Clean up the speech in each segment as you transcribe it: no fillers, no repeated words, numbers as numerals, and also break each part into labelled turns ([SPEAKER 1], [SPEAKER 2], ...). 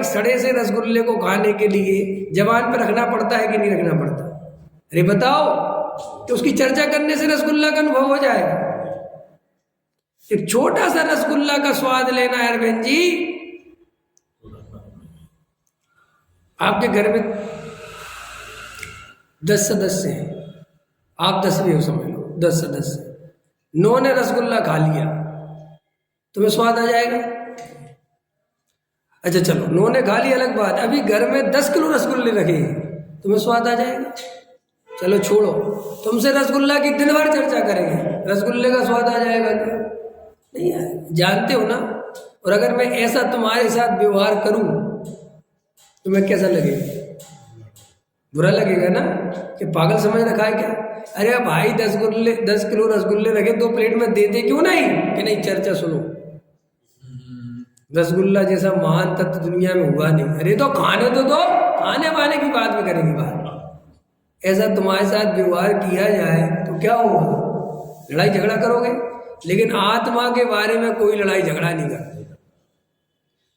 [SPEAKER 1] सड़े से रसगुल्ले को खाने के लिए जबान पर रखना पड़ता है कि नहीं रखना पड़ता? अरे बताओ, तो उसकी चर्चा करने से रसगुल्ला का अनुभव हो जाएगा। एक छोटा सा रसगुल्ला का स्वाद लेना है अरविंद जी। आपके घर में 10 सदस्य हैं, आप 10वें हो, समझ लो 10 सदस्य। 9 ने रसगुल्ला खा लिया, तुम्हें स्वाद आ जाएगा? अच्छा चलो 9 ने खा लिया अलग बात, अभी घर में 10 किलो रसगुल्ले रखे हैं, तुम्हें स्वाद आ जाएगा? चलो छोड़ो, तुमसे रसगुल्ला की दिन भर चर्चा करेंगे, रसगुल्ले का स्वाद आ जाएगा क्या? नहीं आएगा, जानते हो ना। और अगर मैं ऐसा तुम्हारे साथ व्यवहार करूं तुम्हें कैसा लगेगा? बुरा लगेगा ना, कि पागल समझ रखा है क्या? अरे भाई 10 किलो रसगुल्ले रखे, 2 प्लेट में देते क्यों नहीं? कि नहीं, चर्चा सुनो, रसगुल्ला जैसा महान तत्व दुनिया में हुआ नहीं। अरे तो खाने तो दो, खाने वाने की बात में करेंगे बात। ऐसा तुम्हारे साथ व्यवहार किया जाए तो क्या होगा? लड़ाई झगड़ा करोगे। लेकिन आत्मा के बारे में कोई लड़ाई झगड़ा नहीं करते।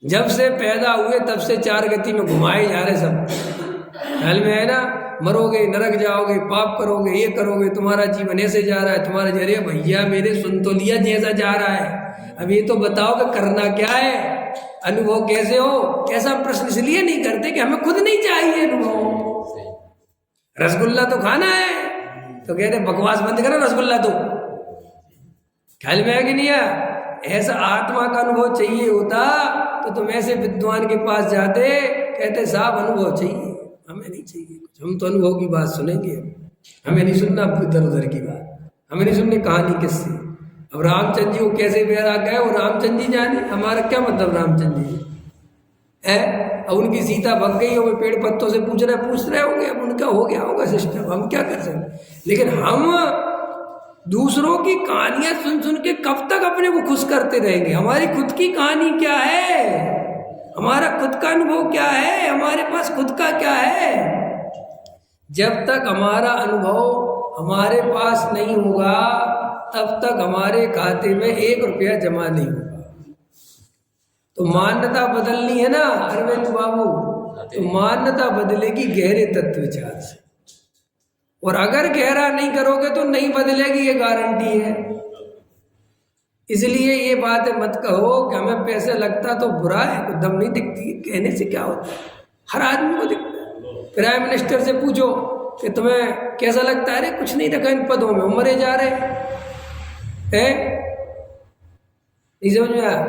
[SPEAKER 1] जब से पैदा हुए तब से 4 गति में घुमाए जा रहे सब। ख्याल में है ना? मरोगे, नरक जाओगे, पाप करोगे, ये करोगे, तुम्हारा जीवन ऐसे जा रहा है, तुम्हारा जरिए भैया मेरे सुन तो लिया जैसा जा रहा है। अब ये तो बताओ कि करना क्या है, अनुभव कैसे हो? कैसा प्रश्न इसलिए नहीं करते कि हमें खुद नहीं चाहिए अनुभव। रसगुल्ला तो खाना है, तो कह रहे बकवास बंद करो, रसगुल्ला तो। ख्याल में है कि नहीं है? ऐसा आत्मा का अनुभव चाहिए होता तो तुम ऐसे विद्वान के पास जाते, कहते साहब अनुभव चाहिए, हमें नहीं चाहिए कुछ, हम तो अनुभव की बात सुनेंगे, हमें नहीं सुनना इधर उधर की बात, हमें नहीं सुननी कहानी किससे। अब रामचंद्र जी को कैसे पैदा गए वो रामचंद्र जी जाने, हमारा क्या मतलब रामचंद्र जी है। अब उनकी सीता भग गई हो, पेड़ पत्तों से पूछ रहे होंगे, अब उनका हो गया होगा सिस्टम, हम क्या कर सकते। लेकिन हम दूसरों की कहानियां सुन सुन के कब तक अपने को खुश करते रहेंगे? हमारी खुद की कहानी क्या है? हमारा खुद का अनुभव क्या है? हमारे पास खुद का क्या है? जब तक हमारा अनुभव हमारे पास नहीं होगा तब तक हमारे खाते में 1 रुपया जमा नहीं होगा। तो मान्यता बदलनी है ना अरविंद बाबू, तो मान्यता बदलेगी गहरे तत्व विचार से। और अगर गहरा नहीं करोगे तो नहीं बदलेगी, ये गारंटी है। इसलिए ये बातें मत कहो कि हमें पैसे लगता तो बुरा है, तो दम नहीं दिखती, कहने से क्या होता है? हर आदमी को दिखता है। प्राइम मिनिस्टर से पूछो कि तुम्हें कैसा लगता है? अरे कुछ नहीं रखा इन पदों में, मरे जा रहे हैं। नहीं समझ में आया?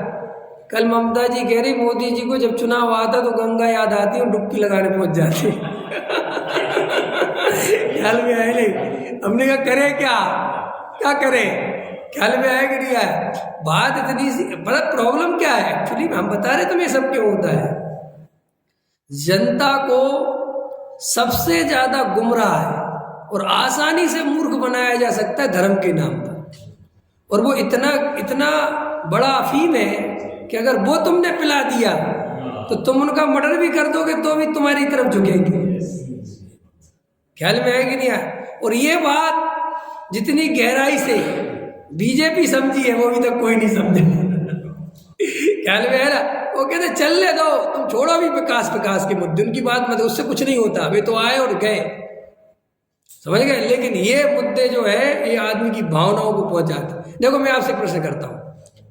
[SPEAKER 1] कल ममता जी कह रही मोदी जी को जब चुनाव आता तो गंगा याद आती और डुबकी लगाने पहुंच जाती। ख्याल में आए नहीं? हमने कहा करे क्या करें? ख्याल में आया कि नहीं आया? बात इतनी सी, बड़ा प्रॉब्लम क्या है एक्चुअली हम बता रहे तुम्हें सब क्यों होता है। जनता को सबसे ज्यादा गुमराह है और आसानी से मूर्ख बनाया जा सकता है धर्म के नाम पर। और वो इतना बड़ा अफीम है कि अगर वो तुमने पिला दिया तो तुम उनका मर्डर भी कर दोगे तो भी तुम्हारी तरफ झुकेंगे। ख्याल में है कि नहीं है? और ये बात जितनी गहराई से बीजेपी समझी है वो अभी तक कोई नहीं समझे। ख्याल में है ना? वो कहते चलने दो, तुम छोड़ो भी विकास के मुद्दे, उनकी बात मतलब उससे कुछ नहीं होता, वे तो आए और गए, समझ गए। लेकिन ये मुद्दे जो है ये आदमी की भावनाओं को पहुंचाते। देखो मैं आपसे प्रश्न करता हूं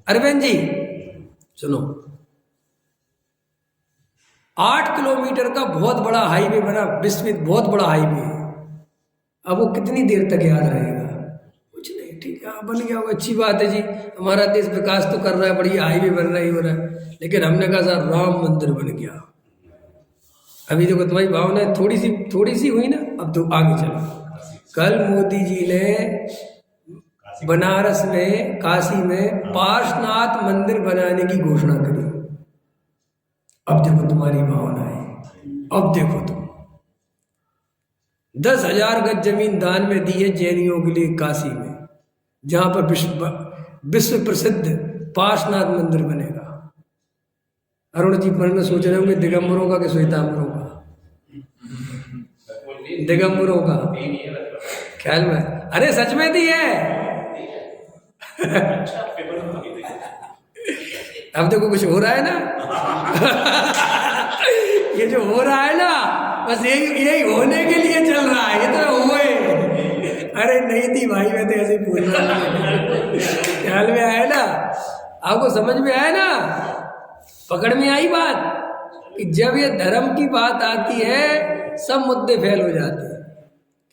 [SPEAKER 1] अरविंद जी, सुनो, 8 किलोमीटर का बहुत बड़ा हाईवे बना, विश्व बहुत बड़ा हाईवे है। अब वो कितनी देर तक याद रहेगा? कुछ नहीं, ठीक है बन गया होगा, अच्छी बात है जी, हमारा देश विकास तो कर रहा है, बढ़िया हाईवे बन रहा ही हो रहा है। लेकिन हमने कहा सर राम मंदिर बन गया, अभी देखो तुम्हारी भावना थोड़ी सी हुई ना, अब तो आगे चलो। कल मोदी जी ने बनारस में, काशी में पार्श्वनाथ मंदिर बनाने की घोषणा करी। अब देखो तुम्हारी भावना है, अब देखो तुम 10,000 गज जमीन दान में दी है जैनियों के लिए काशी में, जहां पर विश्व प्रसिद्ध पार्श्वनाथ मंदिर बनेगा। अरुण जी पर सोच रहे होंगे दिगंबरों का कि श्वेतांबरों का? दिगंबरों का ख्याल में? अरे सच में दी है। अब देखो कुछ हो रहा है ना। जो हो रहा है ना, बस यही होने के लिए चल रहा है, ये तो हुए। अरे नहीं थी भाई, मैं तो ऐसे ही पूछ रहा था। ख्याल में आया ना, आपको समझ में आया ना, पकड़ में आई बात कि जब ये धर्म की बात आती है सब मुद्दे फेल हो जाते हैं।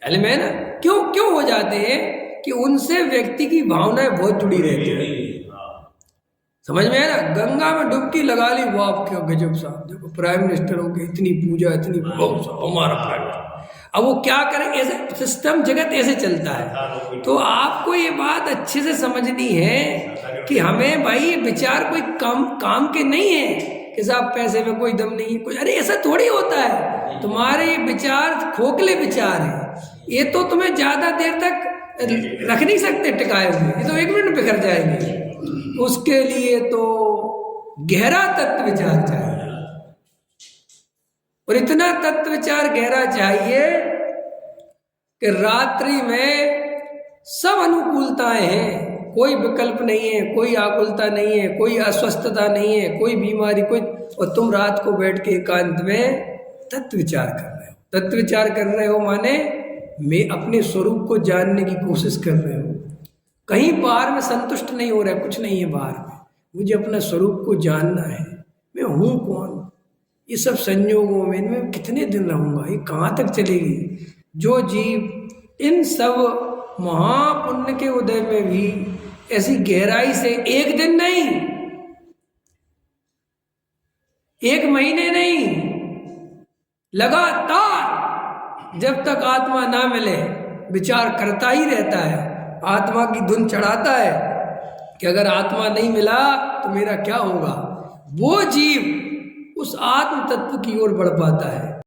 [SPEAKER 1] ख्याल में है ना, क्यों हो जाते हैं कि उनसे व्यक्ति की भावनाएं बहुत जुड़ी रहती है। समझ में है ना, गंगा में डुबकी लगा ली, वाह क्या गजब साहब, देखो प्राइम मिनिस्टर हो गए, इतनी पूजा, इतनी हमारा प्राइम मिनिस्टर। अब वो क्या करे, ऐसे सिस्टम जगत ऐसे चलता है। तो आपको ये बात अच्छे से समझनी है कि हमें भाई विचार कोई काम के नहीं है कि साहब पैसे में कोई दम नहीं है, कोई, अरे ऐसा थोड़ी होता है। तुम्हारे विचार खोखले विचार है, ये तो तुम्हें ज्यादा देर तक रख नहीं सकते टिकाए हुए, ये तो 1 मिनट में बिखर जाएंगे। उसके लिए तो गहरा तत्व विचार चाहिए, और इतना तत्व विचार गहरा चाहिए कि रात्रि में सब अनुकूलताएं हैं, कोई विकल्प नहीं है, कोई आकुलता नहीं है, कोई अस्वस्थता नहीं है, कोई बीमारी, कोई, और तुम रात को बैठ के एकांत में तत्व विचार कर रहे हो। तत्व विचार कर रहे हो माने मैं अपने स्वरूप को जानने की कोशिश कर रहे हो। कहीं बाहर में संतुष्ट नहीं हो रहा है, कुछ नहीं है बाहर में, मुझे अपना स्वरूप को जानना है, मैं हूँ कौन, ये सब संयोगों में इनमें कितने दिन रहूंगा, ये कहाँ तक चलेगी। जो जीव इन सब महापुण्य के उदय में भी ऐसी गहराई से 1 दिन नहीं, 1 महीने नहीं, लगातार जब तक आत्मा ना मिले विचार करता ही रहता है, आत्मा की धुन चढ़ाता है कि अगर आत्मा नहीं मिला तो मेरा क्या होगा। वो जीव उस आत्म तत्व की ओर बढ़ पाता है।